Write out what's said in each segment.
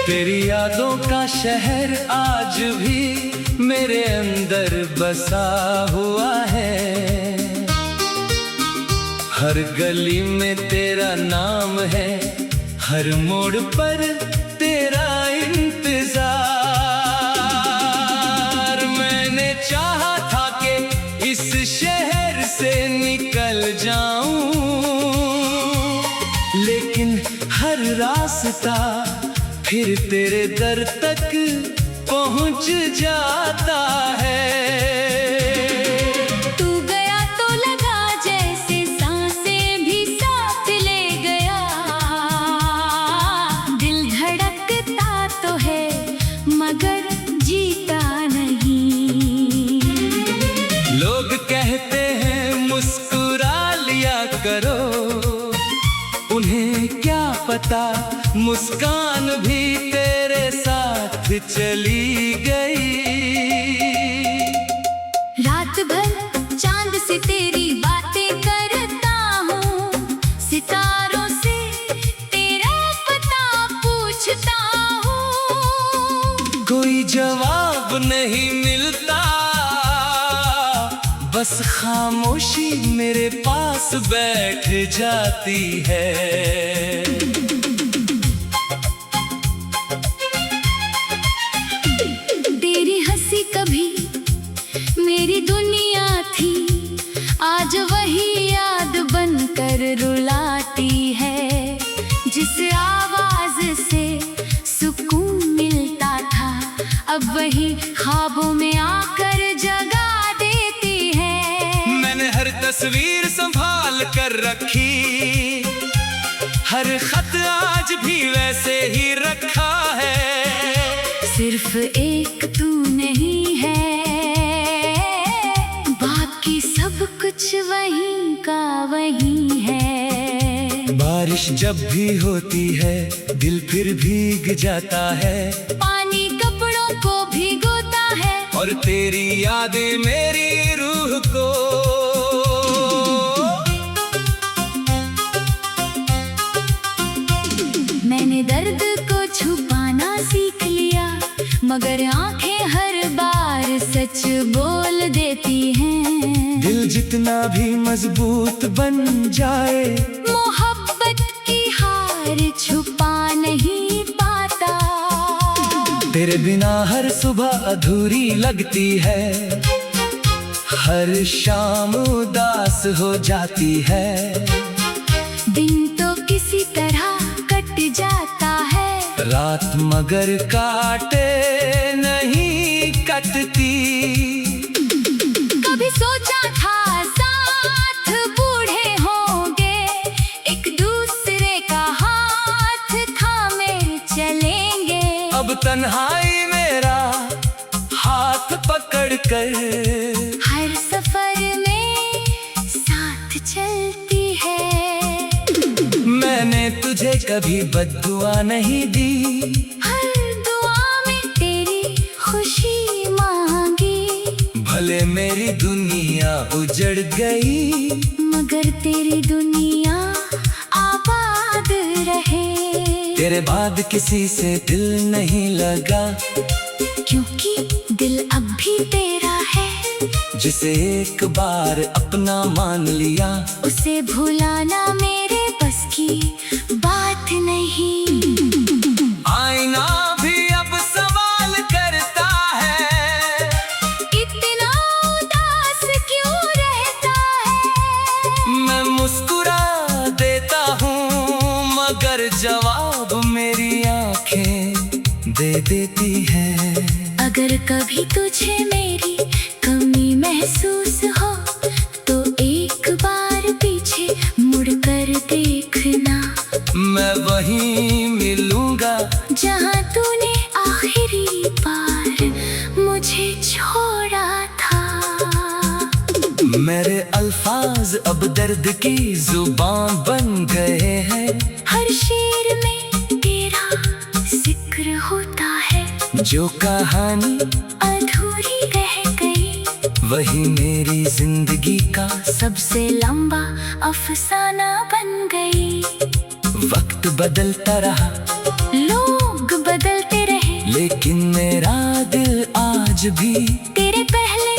तेरी यादों का शहर आज भी मेरे अंदर बसा हुआ है। हर गली में तेरा नाम है, हर मोड़ पर तेरा इंतजार। मैंने चाहा था कि इस शहर से निकल जाऊं, लेकिन हर रास्ता फिर तेरे दर तक पहुंच जाता है। तू गया तो लगा जैसे सांसें भी साथ ले गया। दिल धड़कता तो है मगर जीता नहीं। लोग कहते हैं मुस्कुरा लिया करो, उन्हें क्या पता मुस्कान भी तेरे साथ चली गई। रात भर चांद से तेरी बातें करता हूँ, सितारों से तेरा पता पूछता हूँ। कोई जवाब नहीं मिलता, बस खामोशी मेरे पास बैठ जाती है। तेरी हंसी कभी मेरी दुनिया थी, आज वही याद बनकर रुलाती है। जिस आवाज से सुकून मिलता था, अब वही ख्वाबों में आकर जगा देती है। मैंने हर तस्वीर संभाल कर रखी, हर खत आज भी वैसे ही रखा है। सिर्फ एक तू नहीं है, बाकी सब कुछ वहीं का वहीं है। बारिश जब भी होती है दिल फिर भीग जाता है। पानी कपड़ों को भिगोता है और तेरी यादें मेरी रूह को। मैंने दर्द को छुपाना सीख लिया, मगर आंखें हर बार सच बोल देती हैं। दिल जितना भी मजबूत बन जाए, मोहब्बत की हार छुपा नहीं पाता। तेरे बिना हर सुबह अधूरी लगती है, हर शाम उदास हो जाती है। दिन तो किसी तरह कट जाता है, रात मगर काटे नहीं कटती। कभी सोचा था साथ बूढ़े होंगे, एक दूसरे का हाथ थामे चलेंगे। अब तन्हाई मेरा हाथ पकड़ कर हर सफर में साथ चलती है। मैंने तुझे कभी बद्दुआ नहीं दी, हर दुआ में तेरी खुशी मांगी। भले मेरी दुनिया उजड़ गई, मगर तेरी दुनिया आबाद रहे। तेरे बाद किसी से दिल नहीं लगा, क्योंकि दिल अब भी तेरा है। जिसे एक बार अपना मान लिया, उसे भुलाना मेरे बस की बात नहीं। आईना भी अब सवाल करता है, इतना उदास क्यों रहता है। मैं मुस्कुरा देता हूँ मगर जवाब मेरी आंखें दे देती है। अगर कभी तुझे मेरी कमी महसूस हो, तो एक बार पीछे मुड़कर देखना। मैं वहीं मिलूंगा जहाँ तूने आखिरी बार मुझे छोड़ा था। मेरे अल्फाज अब दर्द की जुबान बन गए हैं। हर शेर में तेरा जिक्र होता है, जो कहानी अधूरी रह गई, वही मेरी जिंदगी का सबसे लंबा अफसाना बन गई। वक्त बदलता रहा, लोग बदल लेकिन मेरा दिल आज भी तेरे पहले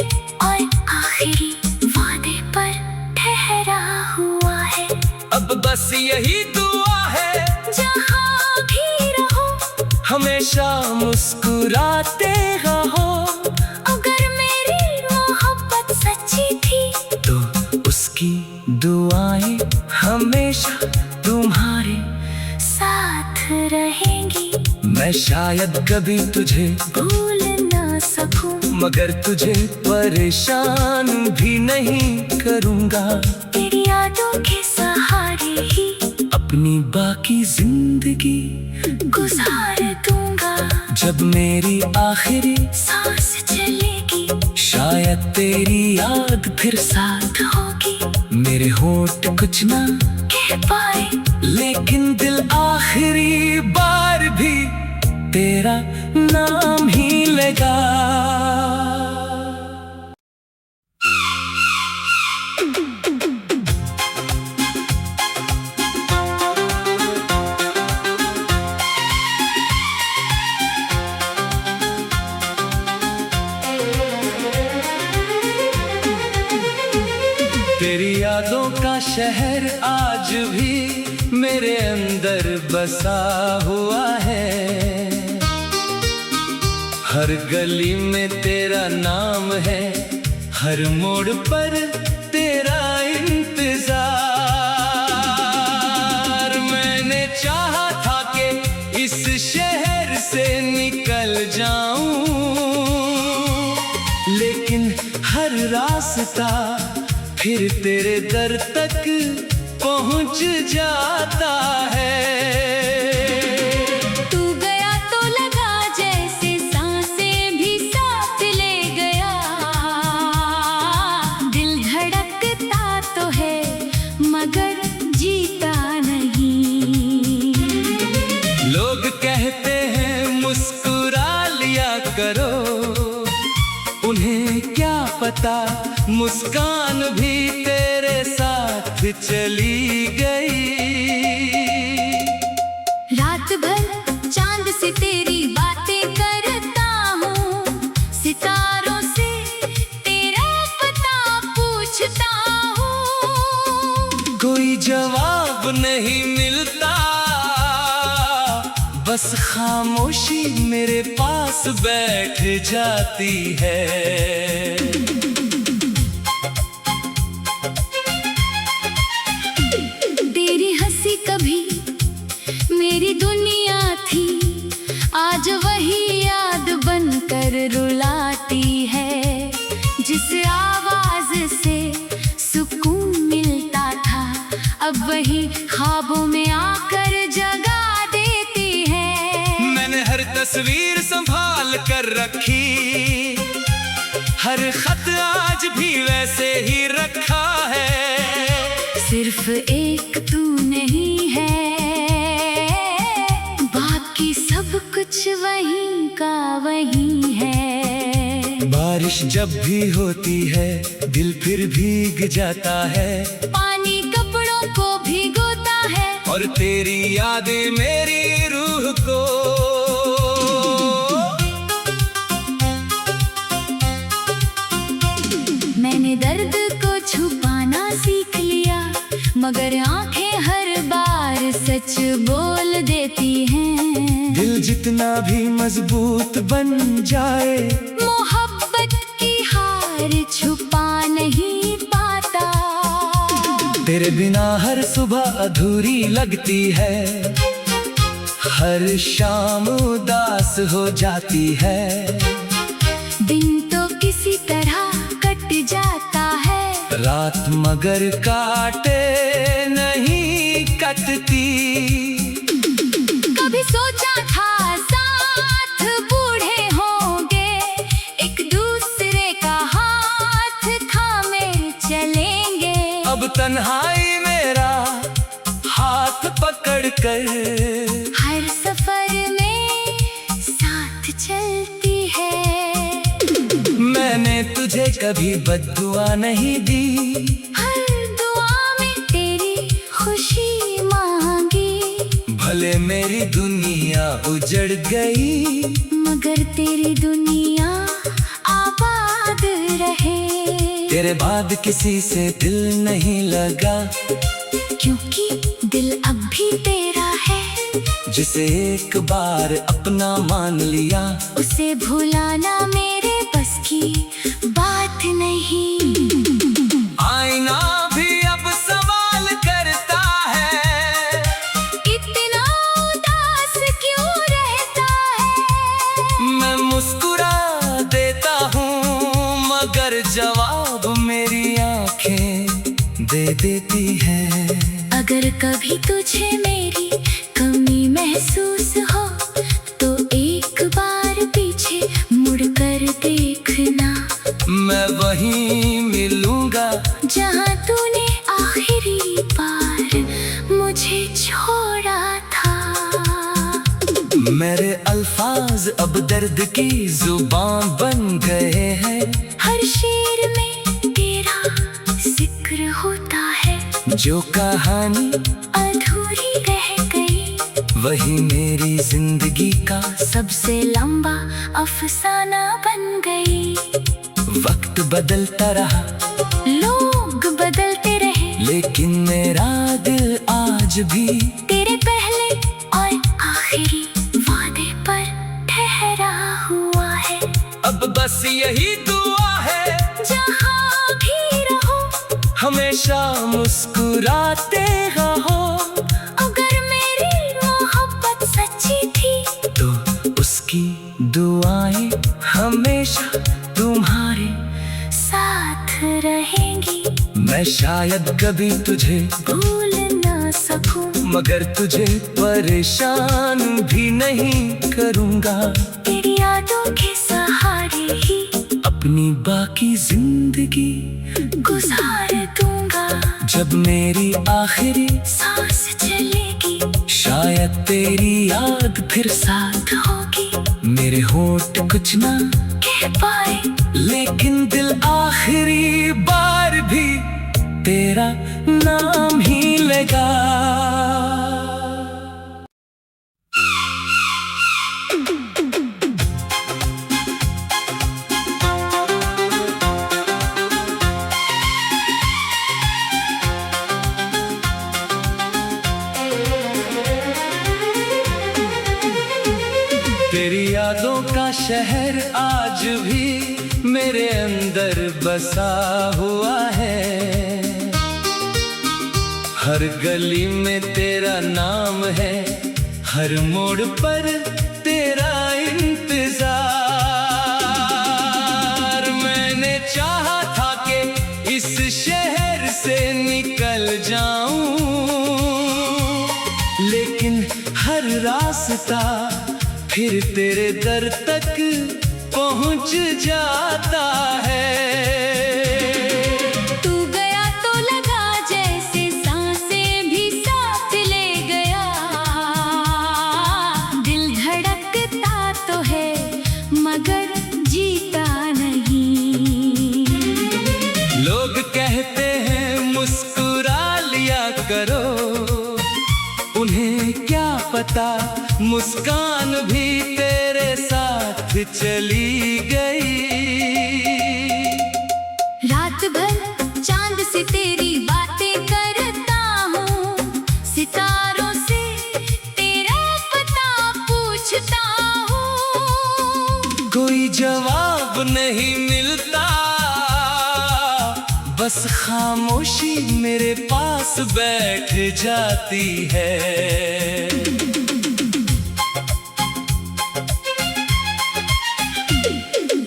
और आखिरी वादे पर ठहरा हुआ है। अब बस यही दुआ है, जहाँ भी रहो हमेशा मुस्कुराते रहो। अगर मेरी मोहब्बत सच्ची थी तो उसकी दुआएं हमेशा तुम्हारे साथ रहेंगी। मैं शायद कभी तुझे भूल ना सकूं, मगर तुझे परेशान भी नहीं करूँगा। तेरी यादों के सहारे ही अपनी बाकी जिंदगी गुजार दूंगा। जब मेरी आखिरी सांस चलेगी शायद तेरी याद फिर साथ होगी। मेरे होंठ कुछ ना कह पाए लेकिन दिल आखिरी बार भी तेरा नाम ही लेगा। तेरी यादों का शहर आज भी मेरे अंदर बसा हुआ है। हर गली में तेरा नाम है, हर मोड़ पर तेरा इंतजार। मैंने चाहा था कि इस शहर से निकल जाऊं, लेकिन हर रास्ता फिर तेरे दर तक पहुंच जाता है। तू गया तो लगा जैसे सांसें भी साथ ले गया। दिल धड़कता तो है मगर जीता नहीं। लोग कहते हैं मुस्कुरा लिया करो, उन्हें क्या पता मुस्कान भी तेरे साथ चली गई। रात भर चांद से तेरी बातें करता हूँ, सितारों से तेरा पता पूछता हूँ। कोई जवाब नहीं मिलता, बस खामोशी मेरे पास बैठ जाती है। तेरी हंसी कभी मेरी दुनिया थी, आज वही याद बनकर रुलाती है। जिस आवाज से सुकून मिलता था, अब वही ख्वाबों में आकर जगा देती है। मैंने हर तस्वीर संभाल कर रखी, हर खत आज भी वैसे ही रखा है। सिर्फ एक तू नहीं है, बाकी सब कुछ वहीं का वहीं है। बारिश जब भी होती है दिल फिर भीग जाता है। पानी कपड़ों को भिगोता है और तेरी यादें मेरी रूह को मैंने दर्द को छुपाना सीख लिया, मगर आंखें हर बार सच बोल देती हैं। दिल जितना भी मजबूत बन जाए, मोहब्बत की हार छुपा नहीं पाता। तेरे बिना हर सुबह अधूरी लगती है, हर शाम उदास हो जाती है। दिन तो किसी तरह कट जाता है, रात मगर काटे नहीं कटती। कभी सोचा था साथ बूढ़े होंगे, एक दूसरे का हाथ थामे चलेंगे। अब तन्हाई मेरा हाथ पकड़ कर हर सफर में साथ चलती है। मैंने तुझे कभी बद्दुआ नहीं दी, हर दुआ में तेरी खुशी मांगी। भले से मेरी दुनिया उजड़ गई, मगर तेरी दुनिया आबाद रहे। तेरे बाद किसी से दिल नहीं लगा, क्योंकि दिल अब भी तेरा है। जिसे एक बार अपना मान लिया, उसे भुलाना मेरे बस की बात नहीं। आईना भी अब सवाल करता है, इतना उदास क्यों रहता है। मैं मुस्कुरा देता हूँ मगर जवाब मेरी आंखें दे देती है। अगर कभी तुझे मेरी कमी महसूस हो तो एक बार पीछे मुड़कर देखना। मैं वहीं मिलूंगा जहाँ तूने आखिरी बार मुझे छोड़ा था। मेरे अल्फाज अब दर्द की जुबान बन गए हैं। हर शेर में तेरा जिक्र होता है। जो कहानी अधूरी रह गई, वही मेरी जिंदगी का सबसे लंबा अफसाना बन गई। वक्त बदलता रहा, लोग बदलते रहे, लेकिन मेरा दिल आज भी तेरे पहले और आखिरी वादे पर ठहरा हुआ है। अब बस यही दुआ है, जहाँ भी रहो हमेशा मुस्कुराते रहो। अगर मेरी मोहब्बत सच्ची थी तो उसकी दुआएं हमेशा तुम्हारे साथ रहेंगी। मैं शायद कभी तुझे भूल ना सकूं, मगर तुझे परेशान भी नहीं करूंगा। तेरी यादों के सहारे ही अपनी बाकी जिंदगी गुजार दूंगा। जब मेरी आखिरी सांस चलेगी, शायद तेरी याद फिर साथ होगी। मेरे होठ कुछ ना कह पाए, लेकिन दिल आखिरी बार भी तेरा नाम ही लेगा। तेरी यादों का शहर आज भी मेरे अंदर बसा हुआ है। हर गली में तेरा नाम है, हर मोड़ पर तेरा इंतजार। मैंने चाहा था कि इस शहर से निकल जाऊं, लेकिन हर रास्ता फिर तेरे दर तक पहुंच जाता है। तू गया तो लगा जैसे सांसें भी साथ ले गया। दिल धड़कता तो है मगर जीता नहीं। लोग कहते हैं मुस्कुरा लिया करो, उन्हें क्या पता मुस्कान भी तेरे साथ चली गई। रात भर चांद से तेरी बातें करता हूँ, सितारों से तेरा पता पूछता हूँ। कोई जवाब नहीं मिलता, बस खामोशी मेरे पास बैठ जाती है।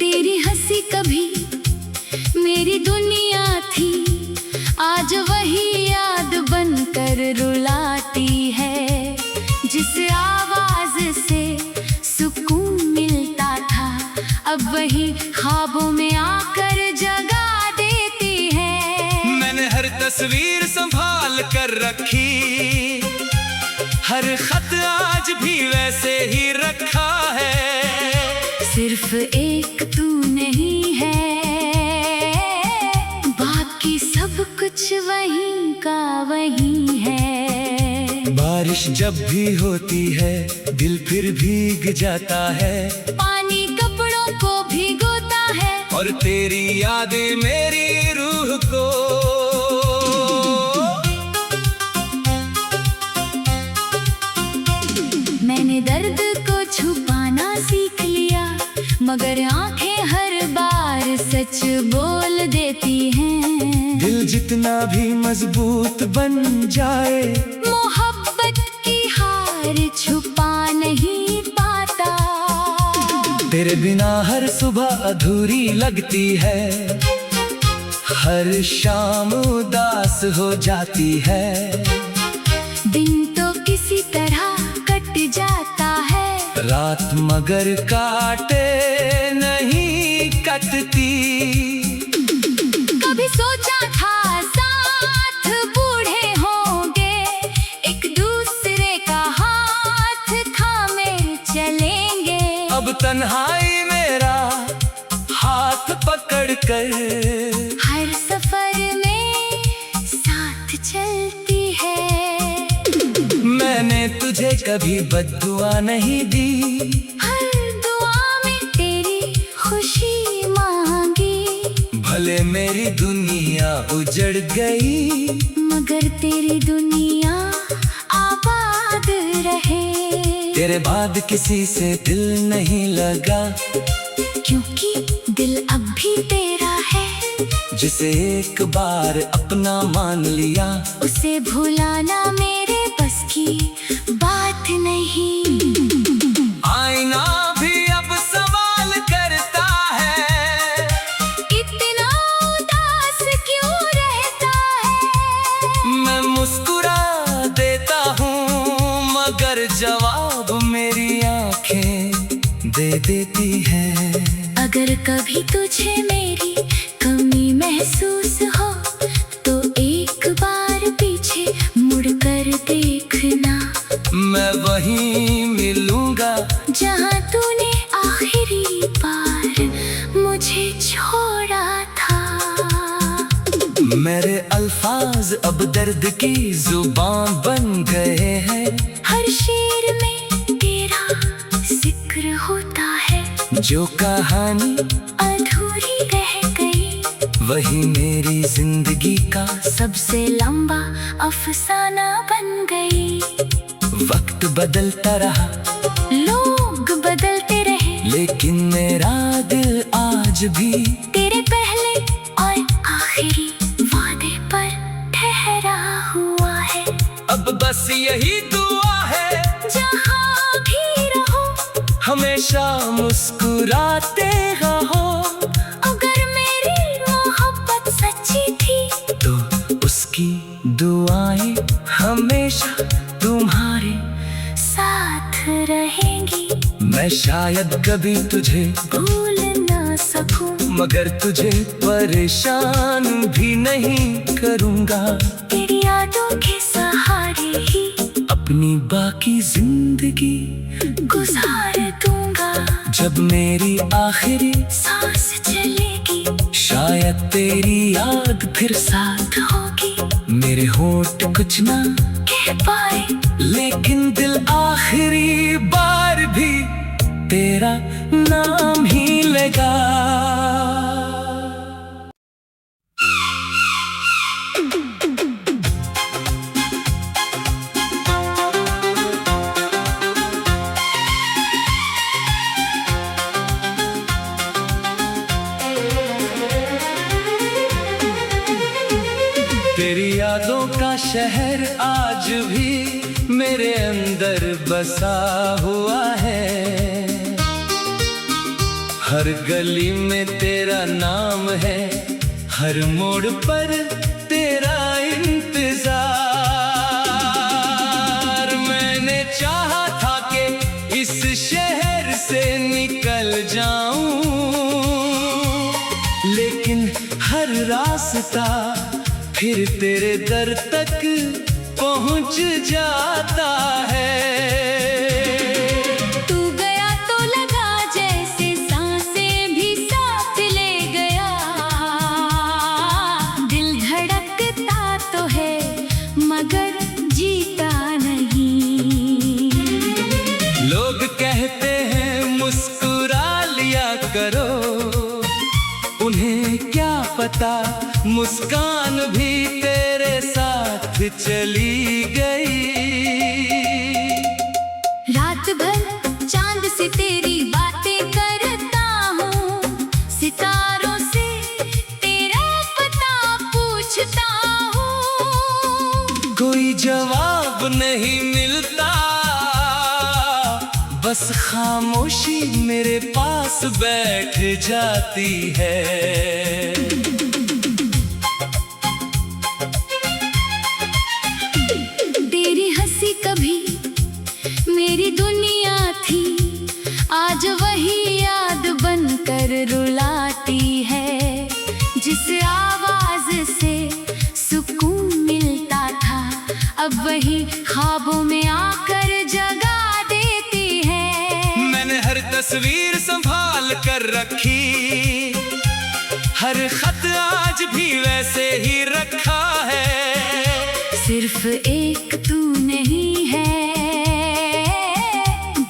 तेरी हंसी कभी मेरी दुनिया थी, आज वही याद बनकर रुलाती है। जिस आवाज से सुकून मिलता था, अब वही ख्वाबों में आकर जगा देती है। मैंने हर तस्वीर संभाल कर रखी, हर खत आज भी वैसे ही रखा है। सिर्फ एक तू नहीं है, बाकी सब कुछ वहीं का वहीं है। बारिश जब भी होती है दिल फिर भीग जाता है, पानी कपड़ों को भिगोता है और तेरी यादें मेरी रूह को। मैंने दर्द को छुपाना सीख लिया, मगर आंखें हर बार सच बोल देती हैं। दिल जितना भी मजबूत बन जाए, मोहब्बत की हार छुपा नहीं पाता। तेरे बिना हर सुबह अधूरी लगती है, हर शाम उदास हो जाती है। दिन तो किसी तरह कट जाता है, रात मगर काटे नहीं कटती। कभी सोचा था साथ बूढ़े होंगे, एक दूसरे का हाथ थामे चलेंगे। अब तन्हाई मेरा हाथ पकड़ कर हर सफर में साथ चलती है। मैंने तुझे कभी बद्दुआ नहीं दी, हर दुआ में तेरी खुशी मांगी। भले मेरी दुनिया उजड़ गई, मगर तेरी दुनिया आबाद रहे। तेरे बाद किसी से दिल नहीं लगा, क्योंकि दिल अब भी तेरा है। जिसे एक बार अपना मान लिया, उसे भुलाना मेरे बस की बात नहीं। आईना भी अब सवाल करता है, इतना उदास क्यों रहता है। मैं मुस्कुरा देता हूँ मगर जवाब मेरी आंखें दे देती है। अगर कभी तुझे मेरी कमी महसूस हो, तो एक बार पीछे मुड़कर देखना। मैं वहीं मिलूंगा जहाँ तूने आखिरी बार मुझे छोड़ा था। मेरे अल्फाज अब दर्द की जुबान बन गए हैं, हर शेर में तेरा जिक्र होता है। जो कहानी अधूरी रह गई, वही मेरी जिंदगी का सबसे लंबा अफसाना बन गई। वक्त बदलता रहा, लोग बदलते रहे, लेकिन मेरा दिल आज भी तेरे पहले और आखिरी वादे पर ठहरा हुआ है। अब बस यही दुआ है, जहाँ भी रहो हमेशा मुस्कुराते रहो। अगर मेरी मोहब्बत सच्ची थी, तो उसकी दुआएं हमेशा तुम्हारे साथ रहेंगी। मैं शायद कभी तुझे भूल ना सकूं, मगर तुझे परेशान भी नहीं करूंगा। तेरी यादों के सहारे ही अपनी बाकी जिंदगी गुजार दूंगा। जब मेरी आखिरी सांस चलेगी, शायद तेरी याद फिर साथ होगी। मेरे होठ कुछ ना कह पाए, लेकिन दिल आखिरी बार भी तेरा नाम ही लेगा। तेरी यादों का शहर आज भी मेरे अंदर बसा हुआ है। हर गली में तेरा नाम है, हर मोड़ पर तेरा इंतजार। मैंने चाहा था कि इस शहर से निकल जाऊं, लेकिन हर रास्ता फिर तेरे दर तक पहुंच जाता है। तू गया तो लगा जैसे सांसें भी साथ ले गया। दिल धड़कता तो है मगर जीता नहीं। लापता, मुस्कान भी तेरे साथ चली गई। रात भर चांद से तेरी बातें करता हूँ, सितारों से तेरा पता पूछता हूँ। कोई जवाब नहीं मिलता, बस खामोशी मेरे पास बैठ जाती है। तेरी हंसी कभी मेरी दुनिया थी, आज वही याद बनकर रुलाती है। जिस आवाज से सुकून मिलता था, अब वही ख्वाबों में आकर जगा देती है। मैंने हर तस्वीर संभाल कर रखी, हर खत आज भी वैसे ही रखा है। सिर्फ एक तू नहीं है,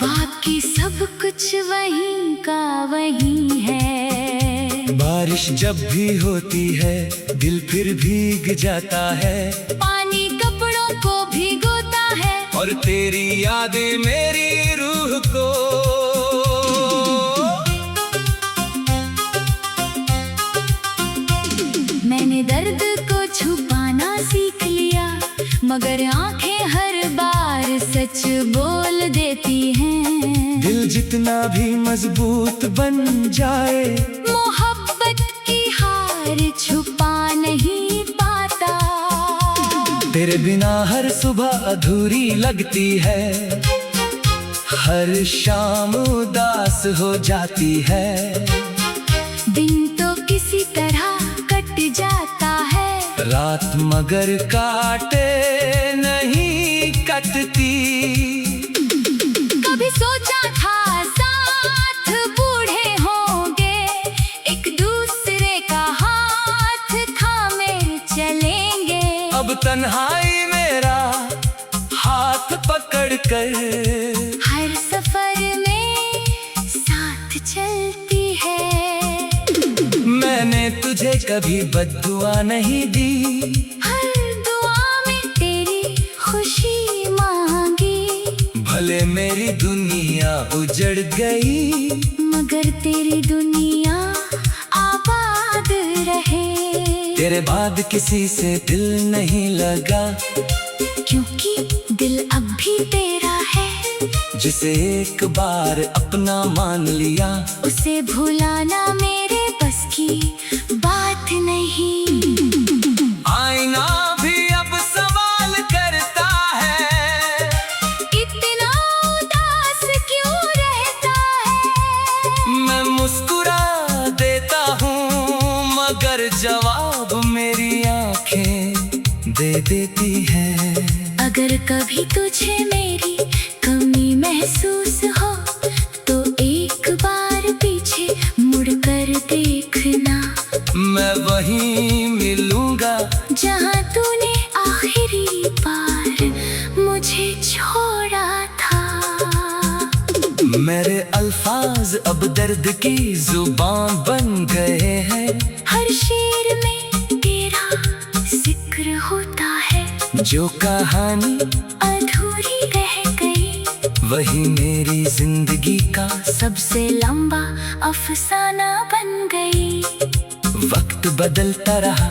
बाकी सब कुछ वहीं का वहीं है। बारिश जब भी होती है, दिल फिर भीग जाता है। पानी कपड़ों को भिगोता है, और तेरी यादें मेरी रूह को। मैंने दर्द को छुपाना सीख लिया, मगर आंखें हर बार सच बोल देती हैं। दिल जितना भी मजबूत बन जाए, मोहब्बत की हार छुपा नहीं पाता। तेरे बिना हर सुबह अधूरी लगती है, हर शाम उदास हो जाती है। दिन तो किसी तरह कट जाता है, रात मगर काटे नहीं कटती। कभी सोचा था साथ बूढ़े होंगे, एक दूसरे का हाथ थामे चलेंगे। अब तन्हाई मेरा हाथ पकड़ कर हर सफर में साथ चलती है। मैंने तुझे कभी बद्दुआ नहीं दी, हर दुआ में तेरी खुशी मांगी। भले मेरी दुनिया उजड़ गई, मगर तेरी दुनिया आबाद रहे। तेरे बाद किसी से दिल नहीं लगा, क्योंकि दिल अब भी तेरा है। जिसे एक बार अपना मान लिया, उसे भुलाना मेरे बस की बात नहीं। आईना भी अब सवाल करता है, इतना उदास क्यों रहता है। मैं मुस्कुरा देता हूँ, मगर जवाब मेरी आंखें दे देती हैं। अगर कभी तुझे मेरी कमी महसूस हो, तो एक बार पीछे मुड़कर देखना। मैं वहीं मिलूंगा जहाँ तूने आखिरी बार मुझे छोड़ा था। मेरे अल्फाज अब दर्द की जुबान बन गए हैं। हर शेर में तेरा जिक्र होता है, जो कहानी अधूरी रह गई, वही मेरी जिंदगी का सबसे लंबा अफसाना बन गई। वक्त बदलता रहा,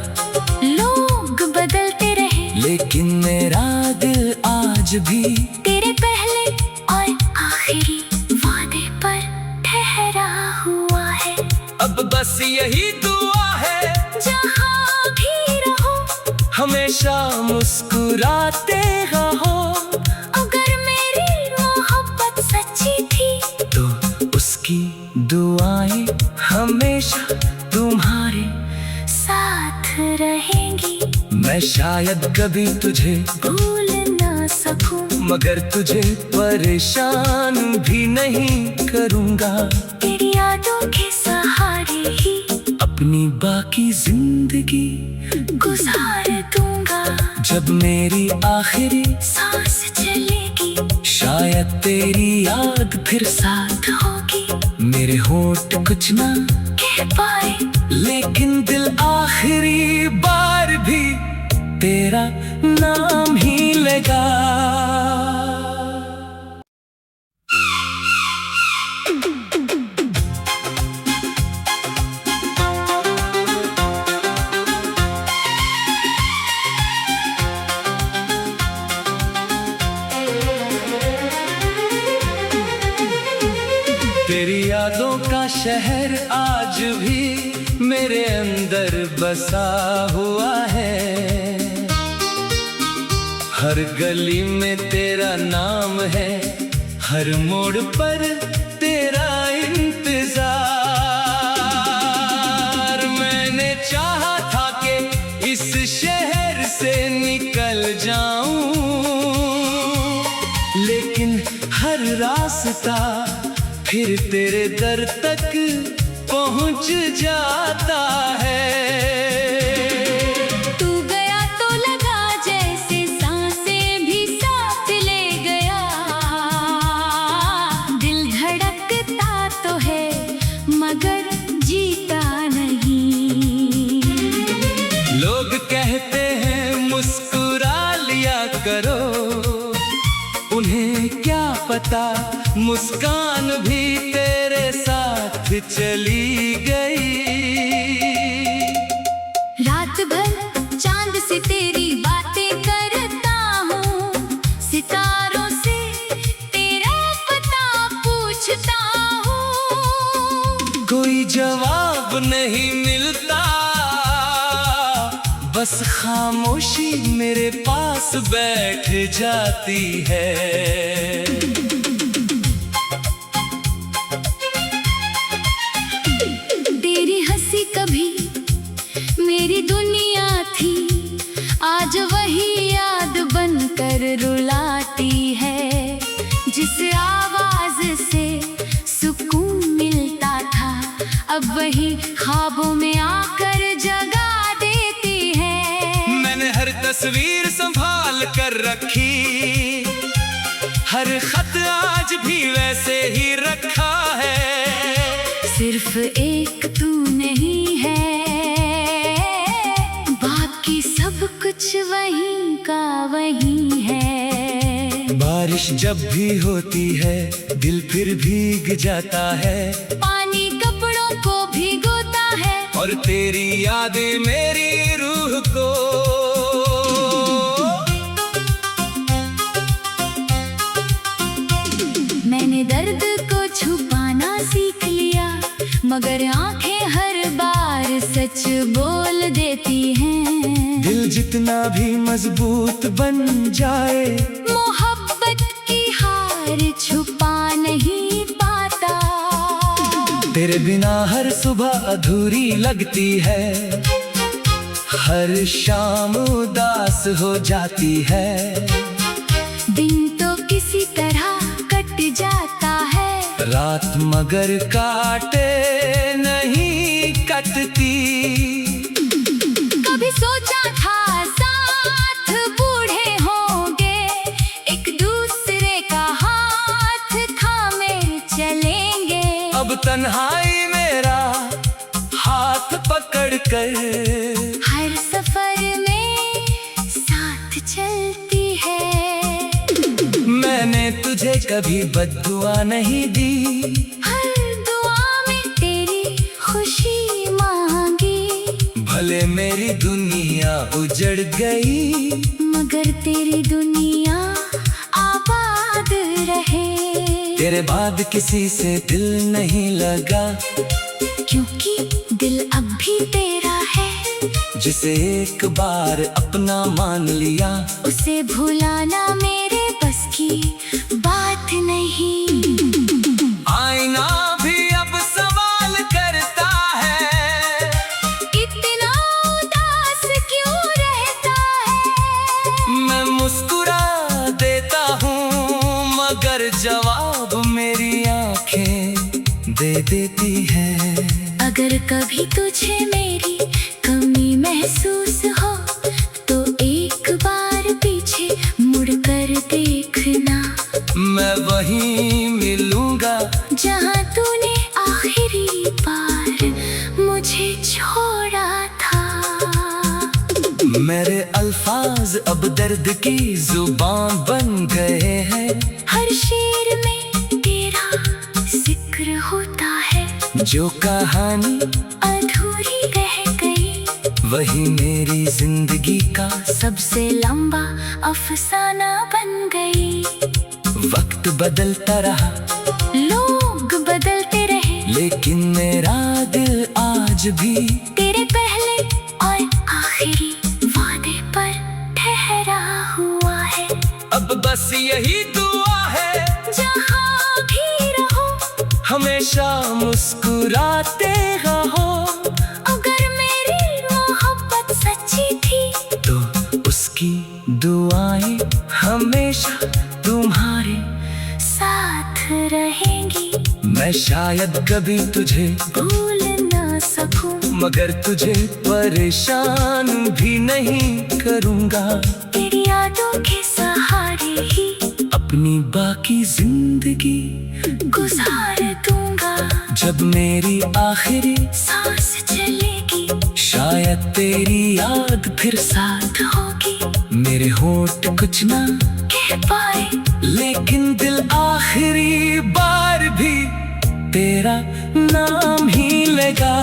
लोग बदलते रहे, लेकिन मेरा दिल आज भी तेरे पहले और आखिरी वादे पर ठहरा हुआ है। अब बस यही दुआ है, जहाँ भी रहो हमेशा मुस्कुराते रहो। अगर मेरी मोहब्बत सच्ची थी, तो उसकी दुआएं हमेशा तुम्हारे साथ रहेंगी। मैं शायद कभी तुझे भूल ना सकूं, मगर तुझे परेशान भी नहीं करूँगा। तेरी यादों के सहारे ही अपनी बाकी जिंदगी गुजार दूंगा। जब मेरी आखिरी सांस चलेगी, शायद तेरी याद फिर साथ होगी। मेरे होंठ कुछ ना कह पाए लेकिन दिल आखिरी बार भी तेरा नाम ही लेगा। तेरी यादों का शहर आज भी मेरे अंदर बसा हुआ है। हर गली में तेरा नाम है, हर मोड़ पर तेरा इंतजार। मैंने चाहा था कि इस शहर से निकल जाऊं, लेकिन हर रास्ता फिर तेरे दर तक पहुंच जाता है। तू गया तो लगा जैसे सांसें भी साथ ले गया। दिल धड़कता तो है मगर जीता नहीं। लोग कहते हैं मुस्कुरा लिया करो, उन्हें क्या पता मुस्कान भी तेरे साथ चली गई। रात भर चांद से तेरी बातें करता हूँ, सितारों से तेरा पता पूछता हूँ। कोई जवाब नहीं मिलता, बस खामोशी मेरे पास बैठ जाती है। तेरी हंसी कभी मेरी दुनिया थी, आज वही याद बनकर रुलाती है। जिस आवाज से सुकून मिलता था, अब वही ख्वाबों में आकर जगा देती है। मैंने हर तस्वीर संभाल कर रखी, हर खत आज भी वैसे ही रखा है। सिर्फ एक तू नहीं है, बाकी सब कुछ वहीं का वहीं है। बारिश जब भी होती है दिल फिर भीग जाता है। पानी कपड़ों को भिगोता है और तेरी यादें मेरी रूह को। मैंने दर्द को छुपाना सीख लिया, मगर आंखें हर बार सच बोल देती हैं। दिल जितना भी मजबूत बन जाए, मोहब्बत की हार छुपा नहीं पाता। तेरे बिना हर सुबह अधूरी लगती है, हर शाम उदास हो जाती है। दिन तो किसी तरह कट जाता है, रात मगर काटे नहीं कटती। कभी सोचा था साथ बूढ़े होंगे, एक दूसरे का हाथ थामे चलेंगे। अब तन्हाई मेरा हाथ पकड़ कर हर सफर में साथ चलती है। मैंने तुझे कभी बद्दुआ नहीं दी, हर दुआ में तेरी खुशी मांगी। भले मेरी दुनिया उजड़ गई, मगर तेरी दुनिया आबाद रहे। तेरे बाद किसी से दिल नहीं लगा, क्योंकि दिल अब भी तेरा है। जिसे एक बार अपना मान लिया, उसे भुलाना मेरे बस की बात नहीं। आईना भी अब सवाल करता है, इतना उदास क्यों रहता है। मैं मुस्कुरा देता हूँ मगर जवाब मेरी आंखें दे देती है। अगर कभी तुझे मेरी कमी महसूस हो, तो एक बार पीछे मुड़कर देखना। मैं वहीं मिलूंगा जहाँ तूने आखिरी बार मुझे छोड़ा। मेरे अल्फाज अब दर्द की जुबान बन गए हैं। हर शेर में तेरा जिक्र होता है। जो कहानी अधूरी रह गई, वही मेरी जिंदगी का सबसे लंबा अफसाना बन गई। वक्त बदलता रहा, लोग बदलते रहे, लेकिन मेरा दिल आज भी तेरे पहले और आखिरी वादे पर ठहरा हुआ है। अब बस यही दुआ है, जहाँ भी रहो हमेशा मुस्कुराते रहो। अगर मेरी मोहब्बत सच्ची थी, तो उसकी दुआएं हमेशा तुम्हारे साथ रहेंगी। मैं शायद कभी तुझे भूल ना सकूं, मगर तुझे परेशान भी नहीं करूँगा। तेरी यादों के सहारे ही अपनी बाकी जिंदगी गुजार दूंगा। जब मेरी आखिरी सांस चलेगी, शायद तेरी याद फिर साथ होगी। मेरे होठ कुछ ना कह पाए, लेकिन दिल आखिरी बार भी तेरा नाम ही लेगा।